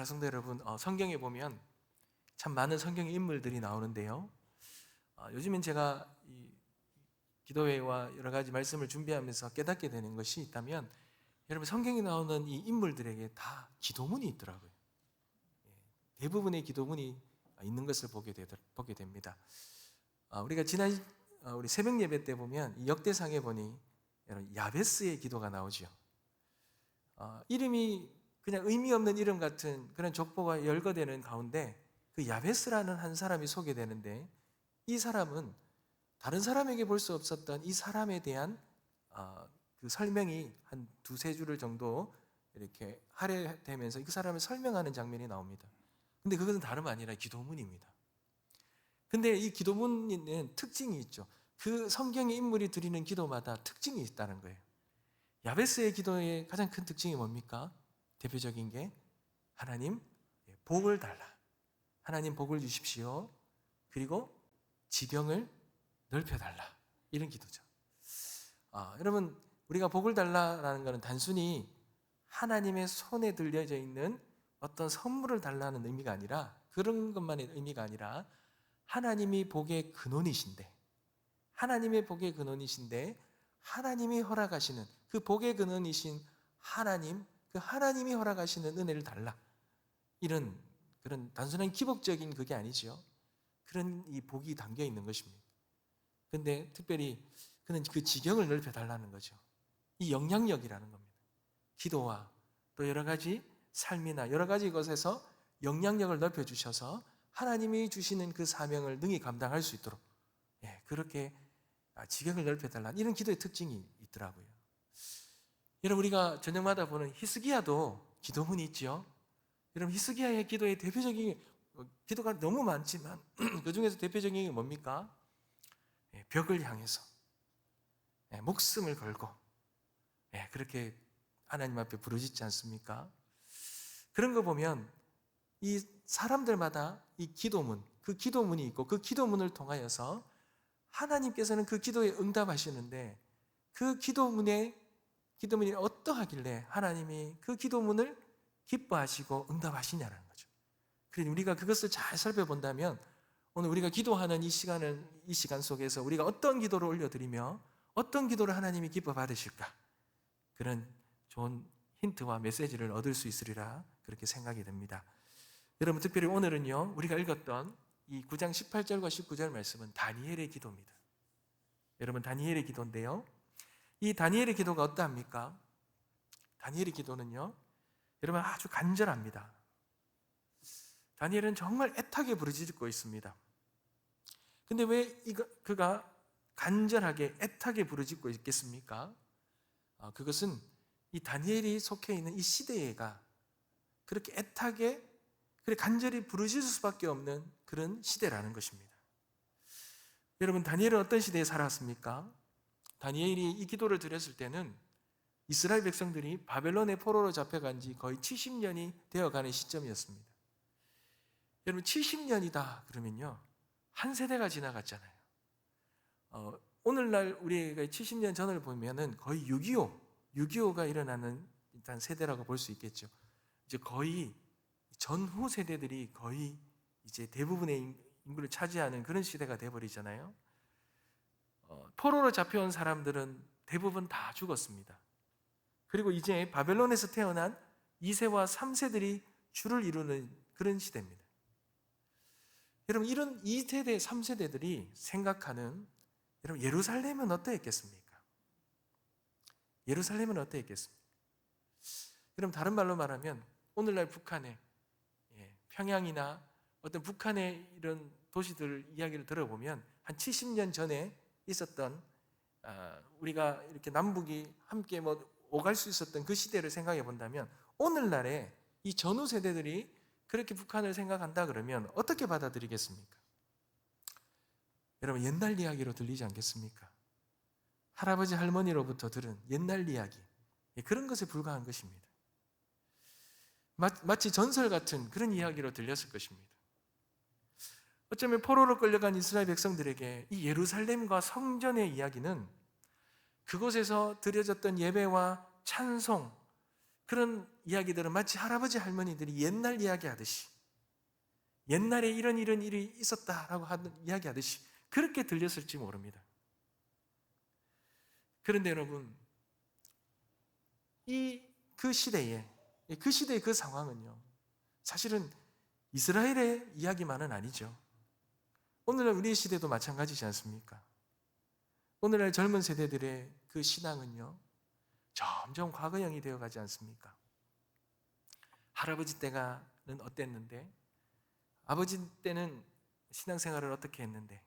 사랑하는 성도 여러분, 성경에 보면 참 많은 성경의 인물들이 나오는데요. 요즘엔 제가 이 기도회와 여러 가지 말씀을 준비하면서 깨닫게 되는 것이 있다면, 여러분 성경에 나오는 이 인물들에게 다 기도문이 있더라고요. 대부분의 기도문이 있는 것을 보게 됩니다. 우리가 지난 우리 새벽 예배 때 보면 이 역대상에 보니 여러분 야베스의 기도가 나오죠. 이름이 그냥 의미 없는 이름 같은 그런 족보가 열거되는 가운데 그 야베스라는 한 사람이 소개되는데, 이 사람은 다른 사람에게 볼 수 없었던 이 사람에 대한 그 설명이 한 두세 줄을 정도 이렇게 할애되면서 그 사람을 설명하는 장면이 나옵니다. 근데 그것은 다름 아니라 기도문입니다. 근데 이 기도문에는 특징이 있죠. 그 성경의 인물이 드리는 기도마다 특징이 있다는 거예요. 야베스의 기도의 가장 큰 특징이 뭡니까? 대표적인 게 하나님 복을 달라, 하나님 복을 주십시오, 그리고 지경을 넓혀달라, 이런 기도죠. 여러분, 우리가 복을 달라라는 것은 단순히 하나님의 손에 들려져 있는 어떤 선물을 달라는 의미가 아니라, 그런 것만의 의미가 아니라 하나님이 복의 근원이신데, 하나님이 허락하시는 그 복의 근원이신 하나님, 그 하나님이 허락하시는 은혜를 달라, 이런 그런 단순한 기복적인 그게 아니죠. 그런 이 복이 담겨 있는 것입니다. 근데 특별히 그는 그 지경을 넓혀 달라는 거죠. 이 영향력이라는 겁니다. 기도와 또 여러 가지 삶이나 여러 가지 것에서 영향력을 넓혀 주셔서 하나님이 주시는 그 사명을 능히 감당할 수 있도록, 그렇게 지경을 넓혀 달라, 이런 기도의 특징이 있더라고요. 여러분, 우리가 저녁마다 보는 히스기야도 기도문이 있죠. 여러분, 히스기야의 기도의 대표적인 기도가 너무 많지만 그 중에서 대표적인 게 뭡니까? 벽을 향해서 목숨을 걸고 그렇게 하나님 앞에 부르짖지 않습니까? 그런 거 보면 이 사람들마다 이 기도문, 그 기도문이 있고 그 기도문을 통하여서 하나님께서는 그 기도에 응답하시는데, 그 기도문이 어떠하길래 하나님이 그 기도문을 기뻐하시고 응답하시냐는 거죠. 그러니 우리가 그것을 잘 살펴본다면 오늘 우리가 기도하는 이 시간 속에서 우리가 어떤 기도를 올려드리며 어떤 기도를 하나님이 기뻐 받으실까, 그런 좋은 힌트와 메시지를 얻을 수 있으리라 그렇게 생각이 됩니다. 여러분, 특별히 오늘은요, 우리가 읽었던 이 9장 18절과 19절 말씀은 다니엘의 기도입니다. 여러분, 다니엘의 기도인데요, 이 다니엘의 기도가 어떠합니까? 다니엘의 기도는요, 여러분 아주 간절합니다. 다니엘은 정말 애타게 부르짖고 있습니다. 근데 왜 그가 간절하게 애타게 부르짖고 있겠습니까? 그것은 이 다니엘이 속해 있는 이 시대가 그렇게 애타게, 그래 간절히 부르짖을 수밖에 없는 그런 시대라는 것입니다. 여러분, 다니엘은 어떤 시대에 살았습니까? 다니엘이 이 기도를 드렸을 때는 이스라엘 백성들이 바벨론의 포로로 잡혀간 지 거의 70년이 되어가는 시점이었습니다. 여러분, 70년이다 그러면요, 한 세대가 지나갔잖아요. 오늘날 우리가 70년 전을 보면은 거의 6.25가 일어나는 일단 세대라고 볼 수 있겠죠. 이제 거의 전후 세대들이 거의 이제 대부분의 인구를 차지하는 그런 시대가 돼버리잖아요. 포로로 잡혀온 사람들은 대부분 다 죽었습니다. 그리고 이제 바벨론에서 태어난 2세와 3세들이 주를 이루는 그런 시대입니다. 여러분, 이런 2세대, 3세대들이 생각하는, 여러분, 예루살렘은 어떠했겠습니까? 예루살렘은 어떠했겠습니까? 여러분, 다른 말로 말하면 오늘날 북한의 평양이나 어떤 북한의 이런 도시들 이야기를 들어보면 한 70년 전에 있었던 우리가 이렇게 남북이 함께 오갈 수 있었던 그 시대를 생각해 본다면, 오늘날의 이 전후 세대들이 그렇게 북한을 생각한다 그러면 어떻게 받아들이겠습니까? 여러분, 옛날 이야기로 들리지 않겠습니까? 할아버지 할머니로부터 들은 옛날 이야기, 그런 것에 불과한 것입니다. 마치 전설 같은 그런 이야기로 들렸을 것입니다. 어쩌면 포로로 끌려간 이스라엘 백성들에게 이 예루살렘과 성전의 이야기는 그곳에서 드려졌던 예배와 찬송, 그런 이야기들은 마치 할아버지 할머니들이 옛날 이야기하듯이, 옛날에 이런 일이 있었다라고 하는 이야기하듯이 그렇게 들렸을지 모릅니다. 그런데 여러분, 그 시대의 그 상황은요, 사실은 이스라엘의 이야기만은 아니죠. 오늘날 우리 시대도 마찬가지지 않습니까? 오늘날 젊은 세대들의 그 신앙은요, 점점 과거형이 되어가지 않습니까? 할아버지 때는 어땠는데, 아버지 때는 신앙생활을 어떻게 했는데,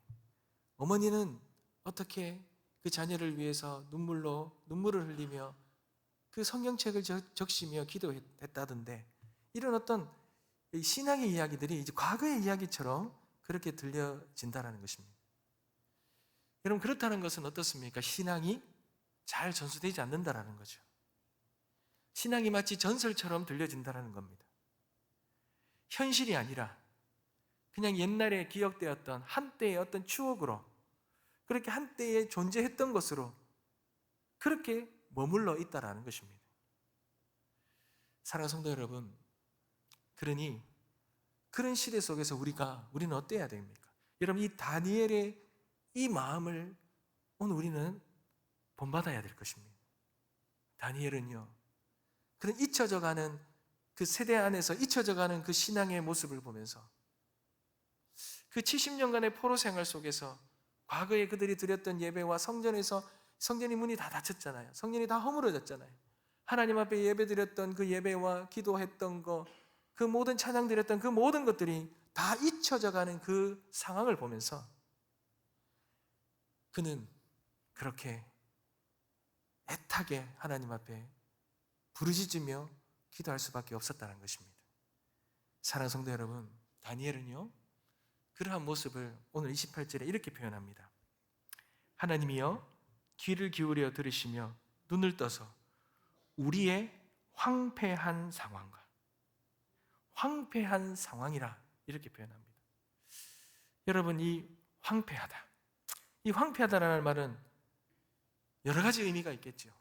어머니는 어떻게 그 자녀를 위해서 눈물을 흘리며 그 성경책을 적시며 기도했다던데, 이런 어떤 신앙의 이야기들이 이제 과거의 이야기처럼 그렇게 들려진다는 것입니다. 여러분, 그렇다는 것은 어떻습니까? 신앙이 잘 전수되지 않는다라는 거죠. 신앙이 마치 전설처럼 들려진다는 겁니다. 현실이 아니라 그냥 옛날에 기억되었던 한때의 어떤 추억으로, 그렇게 한때에 존재했던 것으로 그렇게 머물러 있다라는 것입니다. 사랑하는 성도 여러분, 그러니 그런 시대 속에서 우리는 어때야 됩니까? 여러분, 이 다니엘의 이 마음을 오늘 우리는 본받아야 될 것입니다. 다니엘은요, 그런 잊혀져가는 그 세대 안에서 잊혀져가는 그 신앙의 모습을 보면서 그 70년간의 포로 생활 속에서 과거에 그들이 드렸던 예배와 성전이 문이 다 닫혔잖아요. 성전이 다 허물어졌잖아요. 하나님 앞에 예배 드렸던 그 예배와 기도했던 거, 그 모든 찬양 드렸던 그 모든 것들이 다 잊혀져가는 그 상황을 보면서 그는 그렇게 애타게 하나님 앞에 부르짖으며 기도할 수밖에 없었다는 것입니다. 사랑하는 성도 여러분, 다니엘은요, 그러한 모습을 오늘 28절에 이렇게 표현합니다. 하나님이여, 귀를 기울여 들으시며 눈을 떠서 우리의 황폐한 상황이라 이렇게 표현합니다. 여러분, 이 황폐하다라는 말은 여러 가지 의미가 있겠죠.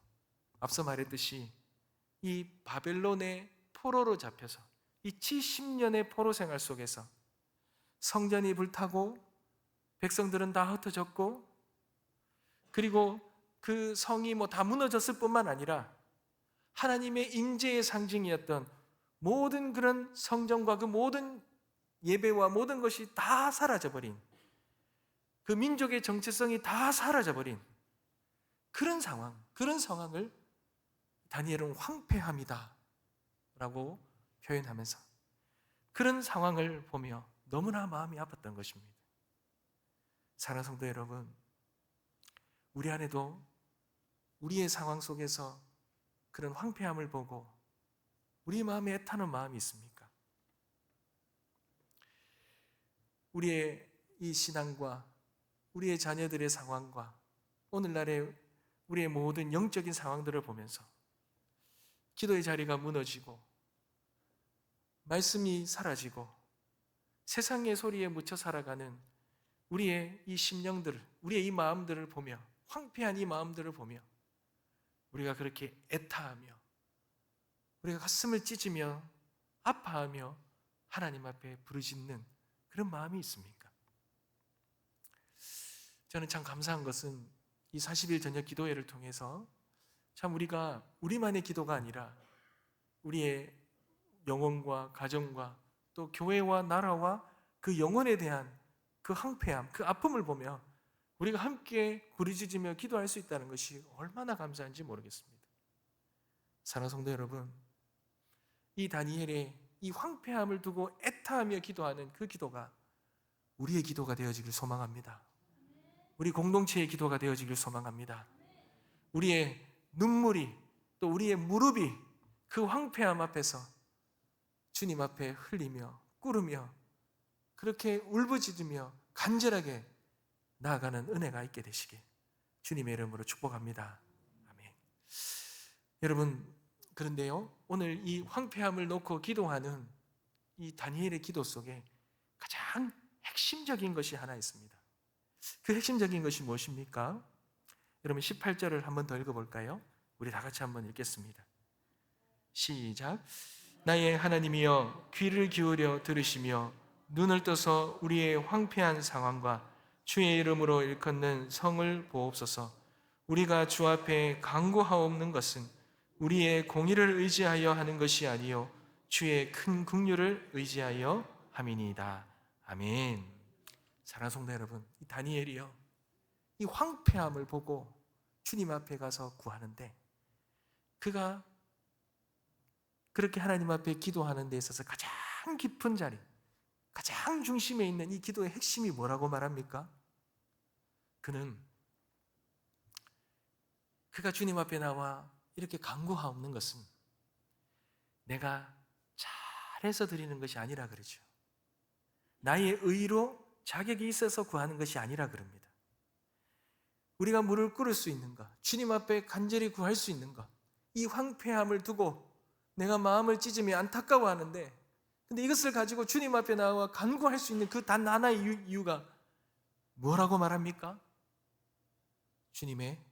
앞서 말했듯이 이 바벨론의 포로로 잡혀서 이 70년의 포로 생활 속에서 성전이 불타고 백성들은 다 흩어졌고, 그리고 그 성이 다 무너졌을 뿐만 아니라 하나님의 임재의 상징이었던 모든 그런 성전과 그 모든 예배와 모든 것이 다 사라져버린, 그 민족의 정체성이 다 사라져버린 그런 상황을 다니엘은 황폐함이다 라고 표현하면서 그런 상황을 보며 너무나 마음이 아팠던 것입니다. 사랑하는 성도 여러분, 우리 안에도 우리의 상황 속에서 그런 황폐함을 보고 우리 마음에 애타는 마음이 있습니까? 우리의 이 신앙과 우리의 자녀들의 상황과 오늘날의 우리의 모든 영적인 상황들을 보면서 기도의 자리가 무너지고 말씀이 사라지고 세상의 소리에 묻혀 살아가는 우리의 이 심령들을, 우리의 이 마음들을 보며, 황폐한 이 마음들을 보며 우리가 그렇게 애타하며 우리가 가슴을 찢으며 아파하며 하나님 앞에 부르짖는 그런 마음이 있습니까? 저는 참 감사한 것은 이 40일 저녁 기도회를 통해서 참 우리가 우리만의 기도가 아니라 우리의 영혼과 가정과 또 교회와 나라와 그 영혼에 대한 그 황폐함, 그 아픔을 보며 우리가 함께 부르짖으며 기도할 수 있다는 것이 얼마나 감사한지 모르겠습니다. 사랑하는 성도 여러분, 이 다니엘의 이 황폐함을 두고 애타하며 기도하는 그 기도가 우리의 기도가 되어지길 소망합니다. 우리 공동체의 기도가 되어지길 소망합니다. 우리의 눈물이, 또 우리의 무릎이 그 황폐함 앞에서 주님 앞에 흘리며 꿇으며 그렇게 울부짖으며 간절하게 나아가는 은혜가 있게 되시길 주님의 이름으로 축복합니다. 아멘. 여러분, 그런데요, 오늘 이 황폐함을 놓고 기도하는 이 다니엘의 기도 속에 가장 핵심적인 것이 하나 있습니다. 그 핵심적인 것이 무엇입니까? 여러분, 18절을 한번 더 읽어볼까요? 우리 다 같이 한번 읽겠습니다. 시작. 나의 하나님이여 귀를 기울여 들으시며 눈을 떠서 우리의 황폐한 상황과 주의 이름으로 일컫는 성을 보옵소서. 우리가 주 앞에 간구하옵는 것은 우리의 공의를 의지하여 하는 것이 아니요 주의 큰 긍휼을 의지하여 함이니이다. 아멘. 사랑하는 성도 여러분, 이 다니엘이요, 이 황폐함을 보고 주님 앞에 가서 구하는데, 그가 그렇게 하나님 앞에 기도하는 데 있어서 가장 깊은 자리, 가장 중심에 있는 이 기도의 핵심이 뭐라고 말합니까? 그가 주님 앞에 나와 이렇게 간구하옵는 것은 내가 잘해서 드리는 것이 아니라 그러죠. 나의 의로 자격이 있어서 구하는 것이 아니라 그럽니다. 우리가 물을 끓일 수 있는 것, 주님 앞에 간절히 구할 수 있는 것, 이 황폐함을 두고 내가 마음을 찢으며 안타까워하는데, 근데 이것을 가지고 주님 앞에 나와 간구할 수 있는 그 단 하나의 이유가 뭐라고 말합니까? 주님의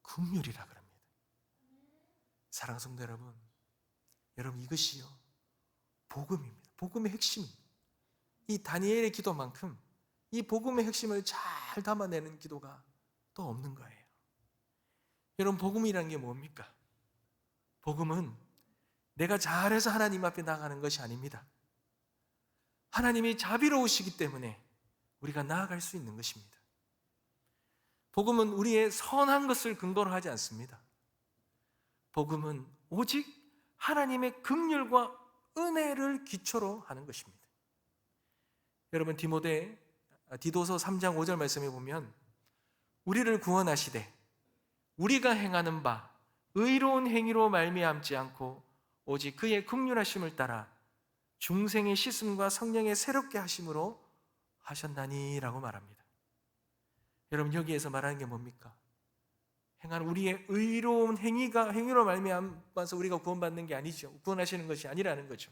긍휼이라 그럽니다. 사랑하는 성도 여러분, 이것이요 복음입니다. 복음의 핵심. 이 다니엘의 기도만큼 이 복음의 핵심을 잘 담아내는 기도가 또 없는 거예요. 여러분, 복음이라는 게 뭡니까? 복음은 내가 잘해서 하나님 앞에 나가는 것이 아닙니다. 하나님이 자비로우시기 때문에 우리가 나아갈 수 있는 것입니다. 복음은 우리의 선한 것을 근거로 하지 않습니다. 복음은 오직 하나님의 긍휼과 은혜를 기초로 하는 것입니다. 여러분, 디도서 3장 5절 말씀에 보면 우리를 구원하시되 우리가 행하는 바 의로운 행위로 말미암지 않고 오직 그의 긍휼하심을 따라 중생의 씻음과 성령의 새롭게 하심으로 하셨나니라고 말합니다. 여러분, 여기에서 말하는 게 뭡니까? 행한 우리의 의로운 행위로 말미암아서 우리가 구원받는 게 아니죠. 구원하시는 것이 아니라는 거죠.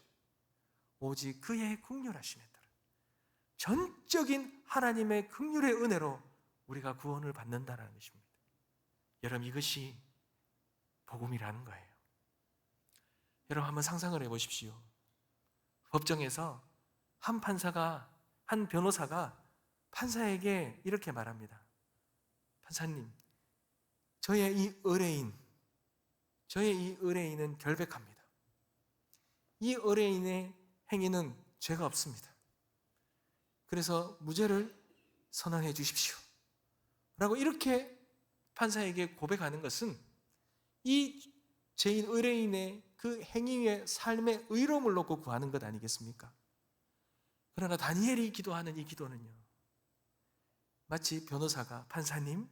오직 그의 긍휼하심에 따라 전적인 하나님의 긍휼의 은혜로 우리가 구원을 받는다는 것입니다. 여러분, 이것이 복음이라는 거예요. 여러분, 한번 상상을 해보십시오. 법정에서 한 변호사가 판사에게 이렇게 말합니다. 판사님, 저의 이 의뢰인은 결백합니다. 이 의뢰인의 행위는 죄가 없습니다. 그래서 무죄를 선언해 주십시오 라고 이렇게 판사에게 고백하는 것은 이 죄인 의뢰인의 그 행위의 삶의 의로움을 놓고 구하는 것 아니겠습니까? 그러나 다니엘이 기도하는 이 기도는요, 마치 변호사가 판사님,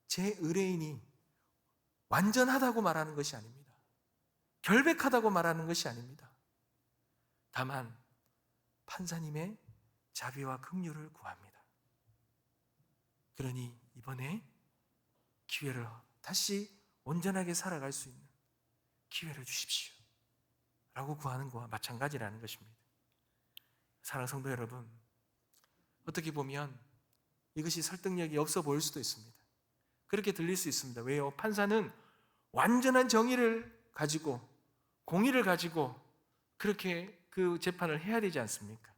제 의뢰인이 완전하다고 말하는 것이 아닙니다. 결백하다고 말하는 것이 아닙니다. 다만 판사님의 자비와 긍휼을 구합니다. 그러니 이번에 기회를 다시 온전하게 살아갈 수 있는 기회를 주십시오 라고 구하는 것과 마찬가지라는 것입니다. 사랑하는 성도 여러분, 어떻게 보면 이것이 설득력이 없어 보일 수도 있습니다. 그렇게 들릴 수 있습니다. 왜요? 판사는 완전한 정의를 가지고, 공의를 가지고 그렇게 그 재판을 해야 되지 않습니까?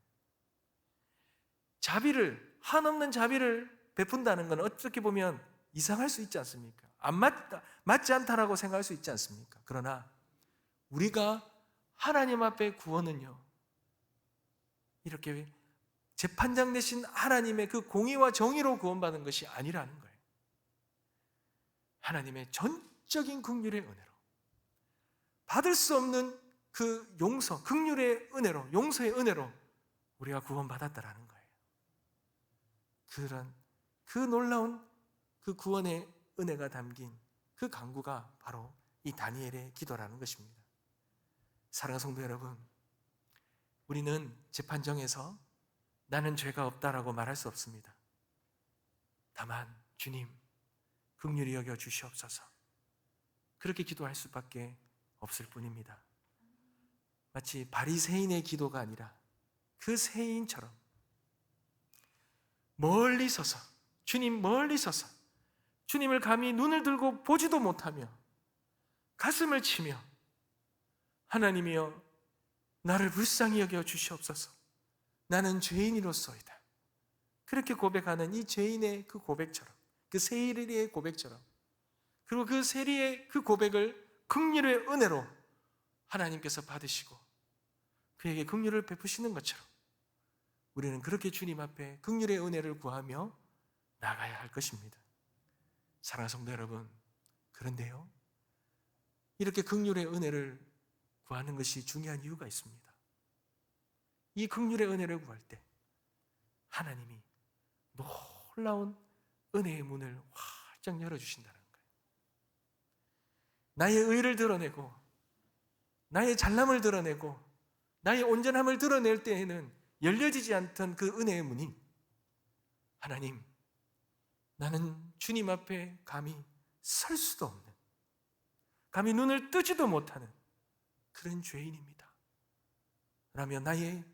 한없는 자비를 베푼다는 건 어떻게 보면 이상할 수 있지 않습니까? 맞지 않다라고 생각할 수 있지 않습니까? 그러나 우리가 하나님 앞에 구원은요, 이렇게 재판장 되신 하나님의 그 공의와 정의로 구원받는 것이 아니라는 거예요. 하나님의 전적인 긍휼의 은혜로, 받을 수 없는 그 용서, 긍휼의 은혜로, 용서의 은혜로 우리가 구원받았다라는 거예요. 그 놀라운 그 구원의 은혜가 담긴 그 간구가 바로 이 다니엘의 기도라는 것입니다. 사랑하는 성도 여러분, 우리는 재판정에서 나는 죄가 없다라고 말할 수 없습니다. 다만 주님, 긍휼히 여겨 주시옵소서, 그렇게 기도할 수밖에 없을 뿐입니다. 마치 바리새인의 기도가 아니라 그 세인처럼 멀리 서서, 주님 멀리 서서 주님을 감히 눈을 들고 보지도 못하며 가슴을 치며 하나님이여 나를 불쌍히 여겨 주시옵소서. 나는 죄인이로소이다. 그렇게 고백하는 이 죄인의 그 고백처럼, 그 세리의 고백처럼, 그리고 그 세리의 그 고백을 긍휼의 은혜로 하나님께서 받으시고 그에게 긍휼을 베푸시는 것처럼 우리는 그렇게 주님 앞에 긍휼의 은혜를 구하며 나가야 할 것입니다. 사랑하는 성도 여러분, 그런데요, 이렇게 긍휼의 은혜를 구하는 것이 중요한 이유가 있습니다. 이 긍휼의 은혜를 구할 때 하나님이 놀라운 은혜의 문을 활짝 열어주신다는 거예요. 나의 의를 드러내고 나의 잘남을 드러내고 나의 온전함을 드러낼 때에는 열려지지 않던 그 은혜의 문이, 하나님, 나는 주님 앞에 감히 설 수도 없는, 감히 눈을 뜨지도 못하는 그런 죄인입니다 라며 나의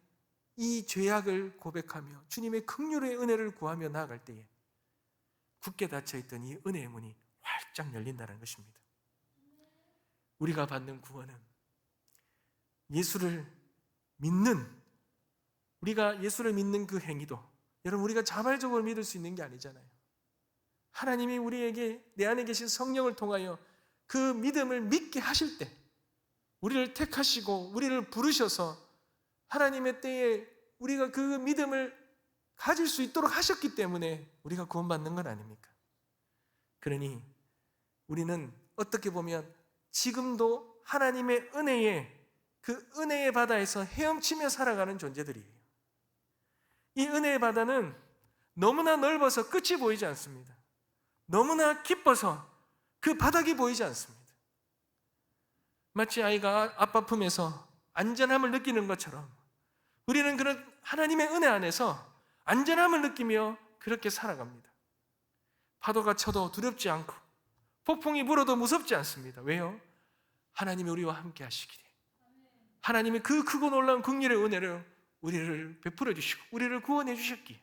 이 죄악을 고백하며 주님의 긍휼의 은혜를 구하며 나아갈 때에 굳게 닫혀있던 이 은혜의 문이 활짝 열린다는 것입니다. 우리가 받는 구원은 예수를 믿는, 우리가 예수를 믿는 그 행위도 여러분 우리가 자발적으로 믿을 수 있는 게 아니잖아요. 하나님이 우리에게 내 안에 계신 성령을 통하여 그 믿음을 믿게 하실 때 우리를 택하시고 우리를 부르셔서 하나님의 때에 우리가 그 믿음을 가질 수 있도록 하셨기 때문에 우리가 구원받는 건 아닙니까? 그러니 우리는 어떻게 보면 지금도 하나님의 은혜에, 그 은혜의 바다에서 헤엄치며 살아가는 존재들이에요. 이 은혜의 바다는 너무나 넓어서 끝이 보이지 않습니다. 너무나 깊어서 그 바닥이 보이지 않습니다. 마치 아이가 아빠 품에서 안전함을 느끼는 것처럼 우리는 그런 하나님의 은혜 안에서 안전함을 느끼며 그렇게 살아갑니다. 파도가 쳐도 두렵지 않고 폭풍이 불어도 무섭지 않습니다. 왜요? 하나님이 우리와 함께 하시기에, 하나님이 그 크고 놀라운 긍휼의 은혜를 우리를 베풀어 주시고 우리를 구원해 주셨기에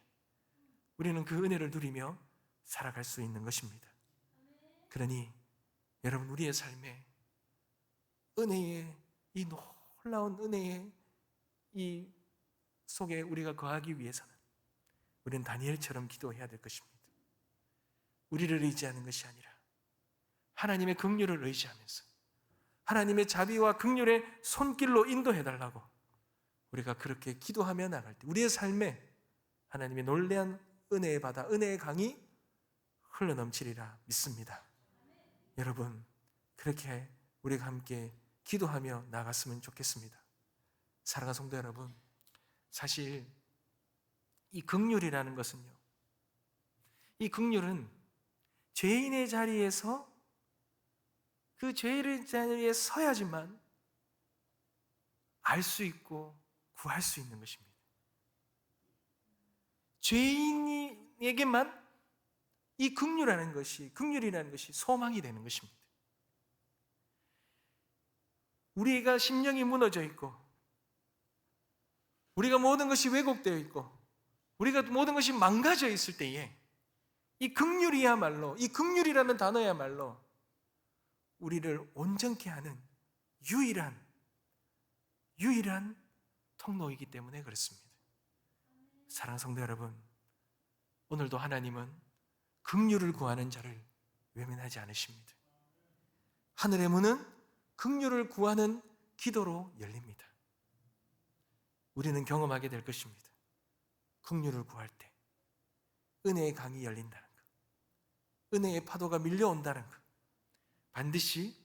우리는 그 은혜를 누리며 살아갈 수 있는 것입니다. 그러니 여러분, 우리의 삶에 은혜의, 이 놀라운 은혜의 이 속에 우리가 거하기 위해서는 우리는 다니엘처럼 기도해야 될 것입니다. 우리를 의지하는 것이 아니라 하나님의 긍휼을 의지하면서 하나님의 자비와 긍휼의 손길로 인도해달라고 우리가 그렇게 기도하며 나갈 때 우리의 삶에 하나님의 놀라운 은혜의 바다, 은혜의 강이 흘러넘치리라 믿습니다. 여러분, 그렇게 우리가 함께 기도하며 나갔으면 좋겠습니다. 사랑하는 성도 여러분, 사실 이 긍휼이라는 것은요, 이 긍휼은 죄인의 자리에서 그 죄인의 자리에 서야지만 알 수 있고 구할 수 있는 것입니다. 죄인에게만 이 긍휼이라는 것이 소망이 되는 것입니다. 우리가 심령이 무너져 있고 우리가 모든 것이 왜곡되어 있고 우리가 모든 것이 망가져 있을 때에 이 긍휼이야말로, 이 긍휼이라는 단어야말로 우리를 온전케 하는 유일한 통로이기 때문에 그렇습니다. 사랑하는 성도 여러분, 오늘도 하나님은 긍휼을 구하는 자를 외면하지 않으십니다. 하늘의 문은 긍휼을 구하는 기도로 열립니다. 우리는 경험하게 될 것입니다. 긍휼을 구할 때 은혜의 강이 열린다는 것, 은혜의 파도가 밀려온다는 것, 반드시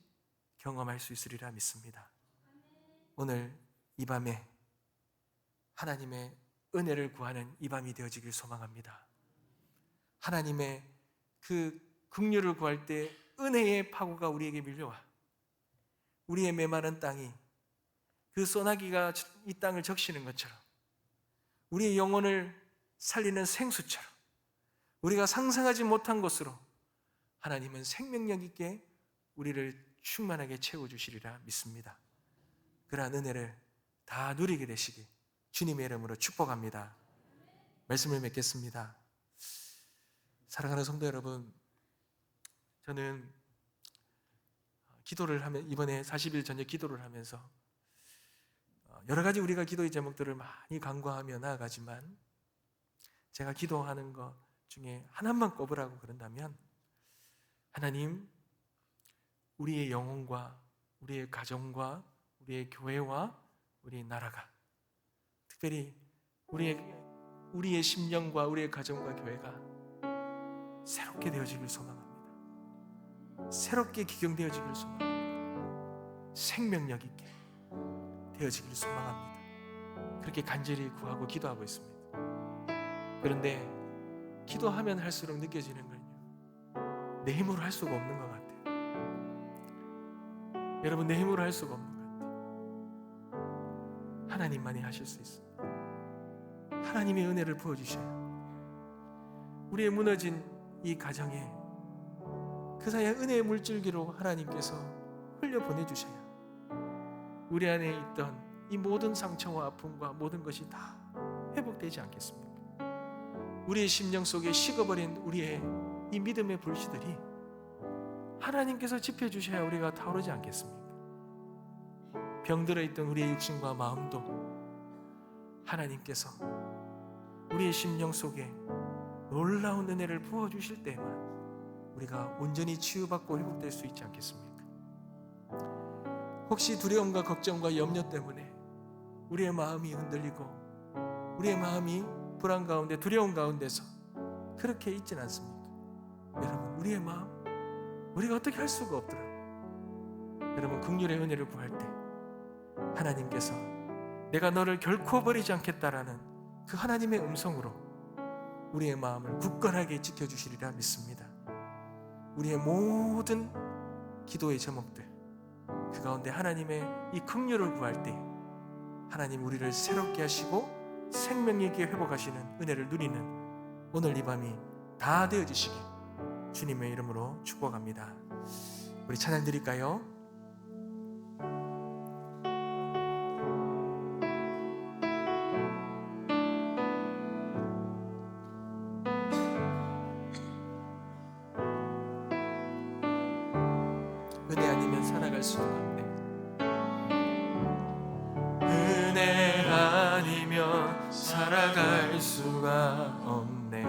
경험할 수 있으리라 믿습니다. 오늘 이 밤에 하나님의 은혜를 구하는 이 밤이 되어지길 소망합니다. 하나님의 그 긍휼을 구할 때 은혜의 파고가 우리에게 밀려와 우리의 메마른 땅이 그 소나기가 이 땅을 적시는 것처럼 우리의 영혼을 살리는 생수처럼 우리가 상상하지 못한 곳으로 하나님은 생명력 있게 우리를 충만하게 채워주시리라 믿습니다. 그러한 은혜를 다 누리게 되시길 주님의 이름으로 축복합니다. 말씀을 맺겠습니다. 사랑하는 성도 여러분, 저는 기도를 하면 이번에 40일 저녁 기도를 하면서 여러 가지 우리가 기도의 제목들을 많이 간구하며 나아가지만 제가 기도하는 것 중에 하나만 꼽으라고 그런다면 하나님, 우리의 영혼과 우리의 가정과 우리의 교회와 우리의 나라가 특별히 우리의 심령과 우리의 가정과 교회가 새롭게 되어지길 소망합니다. 새롭게 기경되어지길 소망합니다. 생명력 있게 되어지길 소망합니다. 그렇게 간절히 구하고 기도하고 있습니다. 그런데 기도하면 할수록 느껴지는 건요, 내 힘으로 할 수가 없는 것 같아요. 여러분, 내 힘으로 할 수가 없는 것 같아요. 하나님만이 하실 수 있습니다. 하나님의 은혜를 부어주셔요. 우리의 무너진 이 가정에 그 사이에 은혜의 물줄기로 하나님께서 흘려보내주셔야 우리 안에 있던 이 모든 상처와 아픔과 모든 것이 다 회복되지 않겠습니까? 우리의 심령 속에 식어버린 우리의 이 믿음의 불씨들이 하나님께서 지펴주셔야 우리가 타오르지 않겠습니까? 병들어 있던 우리의 육신과 마음도 하나님께서 우리의 심령 속에 놀라운 은혜를 부어주실 때만 우리가 온전히 치유받고 회복될 수 있지 않겠습니까? 혹시 두려움과 걱정과 염려 때문에 우리의 마음이 흔들리고 우리의 마음이 불안 가운데 두려움 가운데서 그렇게 있진 않습니까? 여러분, 우리의 마음 우리가 어떻게 할 수가 없더라고요. 여러분, 긍휼의 은혜를 구할 때 하나님께서 내가 너를 결코 버리지 않겠다라는 그 하나님의 음성으로 우리의 마음을 굳건하게 지켜주시리라 믿습니다. 우리의 모든 기도의 제목들 그 가운데 하나님의 이 긍휼을 구할 때 하나님 우리를 새롭게 하시고 생명 있게 회복하시는 은혜를 누리는 오늘 이 밤이 다 되어지시길 주님의 이름으로 축복합니다. 우리 찬양 드릴까요? 은혜 아니면 살아갈 수가 없네. 은혜 아니면 살아갈 수가 없네.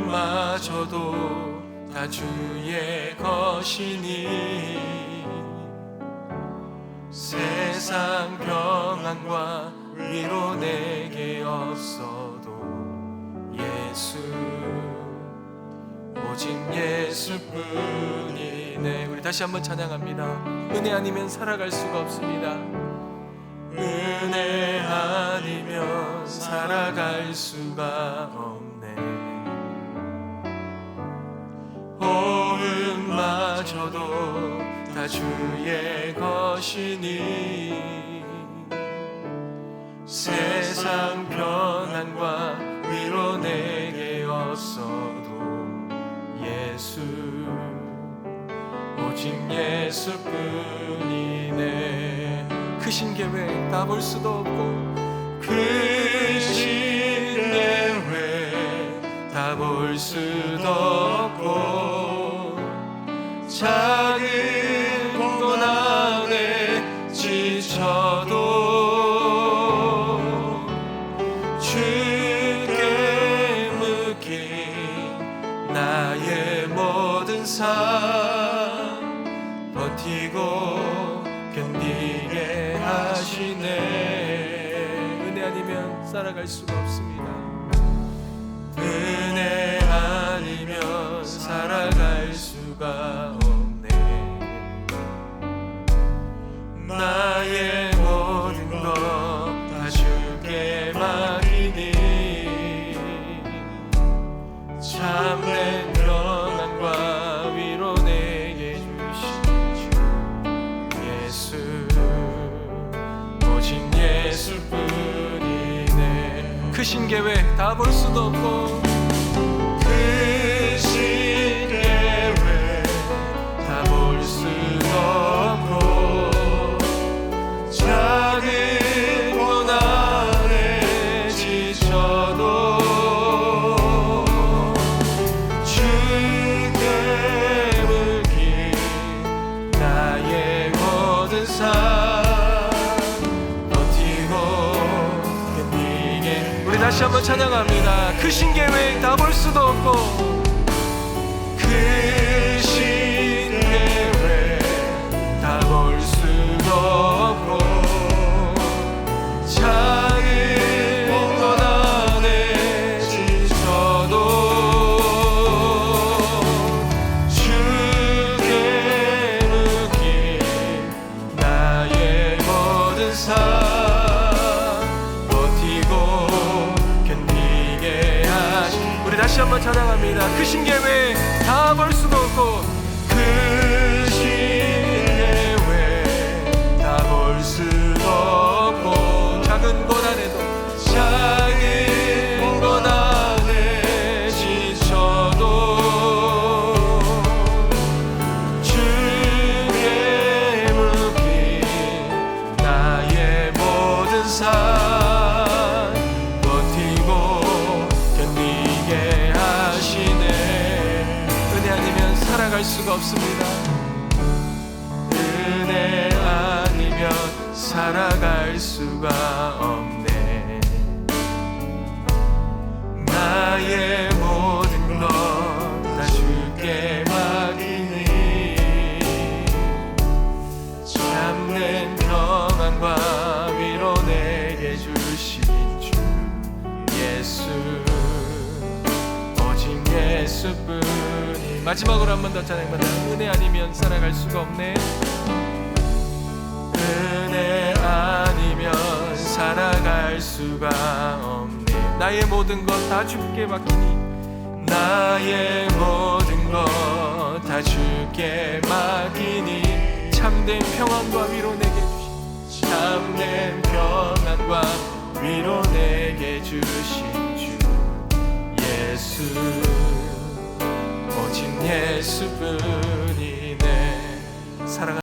마저도 다 주의 것이니 세상 평안과 위로 내게 없어도 예수 오직 예수뿐이네. 우리 다시 한번 찬양합니다. 은혜 아니면 살아갈 수가 없습니다. 은혜 아니면 살아갈 수가 없네. 마저도 다 주의 것이니 세상 평안과 위로 내게 없어도 예수 오직 예수뿐이네. 크신 계획 다 볼 수도 없고 크신 계획 다 볼 수도 없고 작은 돈 안에 지쳐도 주께 묶인 나의 모든 삶 버티고 견디게 하시네. 은혜 아니면 살아갈 수가 없습니다. 은혜 아니면 살아갈 수가 없네. 나의 모든 것 다 주께 맡기니 참된 평안과 위로 내게 주신 주 예수 오직 예수뿐이네. 크신 계획 다 볼 수도 없고 크신 계획 다 볼 수도 없고 작은 고난에 지쳐도 주께 묶인 나의 우리 다시 한번 찬양합니다. 크신 계획 다 볼 수도 없고, 크신 계획 다 볼 수도 없고, 작은 것 안에 지쳐도 주께 묶인 나의 모든 삶 버티고 견디게 하신, 우리 다시 한번 찬양합니다. 크신 계획 다 볼 수도 없고, 크신 계획 다 볼 수도 없고, 작은 것 안에도, 작은 것 안에 지쳐도 주께 묶인 나의 모든 삶 버티고 견디게 하시네. 은혜 아니면 살아갈 수가 없습니다. 은혜 아니면 살아갈 수가 없네. 나의 모든 것 다 주께 맡기니, 참는 평안과 위로 내게 주신 주 예수, 오직 예수뿐이. 마지막으로 한 번 더 찬양합니다. 은혜 아니면 살아갈 수가 없네. 은혜 아니면 살아갈 수가 없네. 나의 모든 것 다 주께 맡기니, 나의 모든 것 다 주께 맡기니, 참된 평안과 위로 내게 주신, 참된 평안과 위로 내게 주신 주 예수, 오직 예수뿐이네. 사랑하는